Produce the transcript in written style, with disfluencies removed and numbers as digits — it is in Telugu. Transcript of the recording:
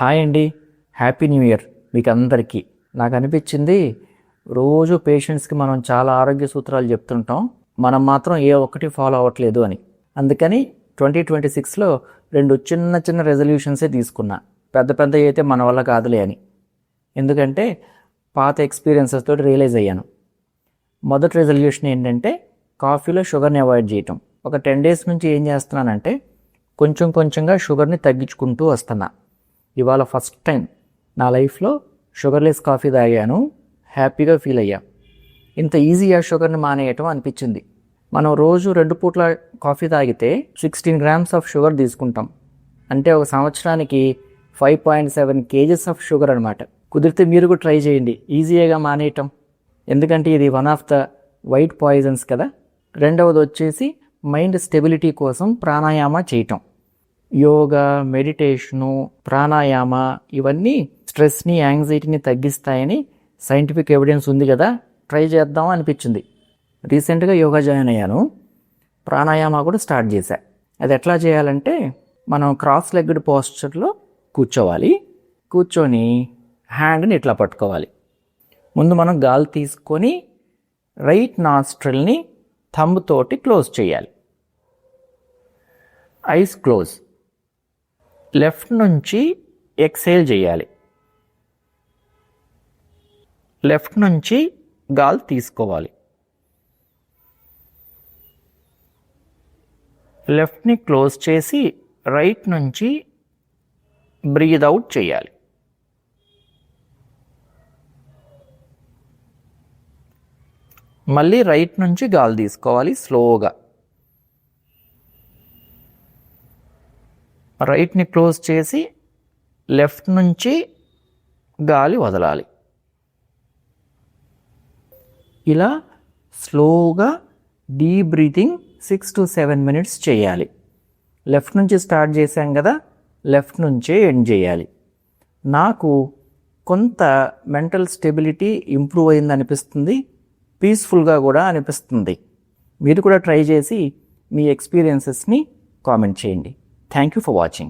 హాయ్ అండి, హ్యాపీ న్యూ ఇయర్ మీకు అందరికీ. నాకు అనిపించింది, రోజు పేషెంట్స్కి మనం చాలా ఆరోగ్య సూత్రాలు చెప్తుంటాం, మనం మాత్రం ఏ ఒక్కటి ఫాలో అవ్వట్లేదు అని. అందుకని 2026లో 2 చిన్న చిన్న రెజల్యూషన్సే తీసుకున్నా. పెద్ద అయితే మన వల్ల కాదులే అని. ఎందుకంటే పాత ఎక్స్పీరియన్సెస్ తోటి రియలైజ్ అయ్యాను. మొదటి రెజల్యూషన్ ఏంటంటే కాఫీలో షుగర్ని అవాయిడ్ చేయటం. ఒక 10 డేస్ నుంచి ఏం చేస్తున్నానంటే కొంచెంగా షుగర్ని తగ్గించుకుంటూ వస్తున్నా. ఇవాళ ఫస్ట్ టైం నా లైఫ్లో షుగర్లెస్ కాఫీ తాగాను, హ్యాపీగా ఫీల్ అయ్యా. ఇంత ఈజీగా షుగర్ని మానేయటం అనిపించింది. మనం రోజు 2 పూట్ల కాఫీ తాగితే 16 గ్రామ్స్ ఆఫ్ షుగర్ తీసుకుంటాం. అంటే ఒక సంవత్సరానికి 5.7 kgs ఆఫ్ షుగర్ అనమాట. కుదిరితే మీరు కూడా ట్రై చేయండి, ఈజీగా మానేయటం. ఎందుకంటే ఇది one of the white poisons కదా. రెండవది వచ్చేసి మైండ్ స్టెబిలిటీ కోసం ప్రాణాయామ చేయటం. యోగా, మెడిటేషను, ప్రాణాయామ ఇవన్నీ స్ట్రెస్ని, యాంగ్జైటీని తగ్గిస్తాయని సైంటిఫిక్ ఎవిడెన్స్ ఉంది కదా, ట్రై చేద్దాం అనిపించింది. రీసెంట్గా యోగా జాయిన్ అయ్యాను, ప్రాణాయామ కూడా స్టార్ట్ చేశా. అది ఎట్లా చేయాలంటే మనం క్రాస్ లెగ్డ్ పోస్చర్లో కూర్చోవాలి. కూర్చొని హ్యాండ్ని ఇట్లా పట్టుకోవాలి. ముందు మనం గాలి తీసుకొని రైట్ నాస్ట్రిల్ని థంబ్ తోటి క్లోజ్ చేయాలి. Eyes close. లెఫ్ట్ నుంచి ఎక్సేల్ చేయాలి. లెఫ్ట్ నుంచి గాలి తీసుకోవాలి. లెఫ్ట్ని క్లోజ్ చేసి రైట్ నుంచి బ్రీద్ అవుట్ చేయాలి. మళ్ళీ రైట్ నుంచి గాలి తీసుకోవాలి స్లోగా. రైట్ని క్లోజ్ చేసి లెఫ్ట్ నుంచి గాలి వదలాలి. ఇలా స్లోగా డీప్ బ్రీతింగ్ 6 to 7 minutes చేయాలి. లెఫ్ట్ నుంచి స్టార్ట్ చేశాం కదా, లెఫ్ట్ నుంచే ఎండ్ చేయాలి. నాకు కొంత మెంటల్ స్టెబిలిటీ ఇంప్రూవ్ అయింది అనిపిస్తుంది, పీస్ఫుల్గా కూడా అనిపిస్తుంది. మీరు కూడా ట్రై చేసి మీ ఎక్స్పీరియన్సెస్ని కామెంట్ చేయండి. Thank you for watching.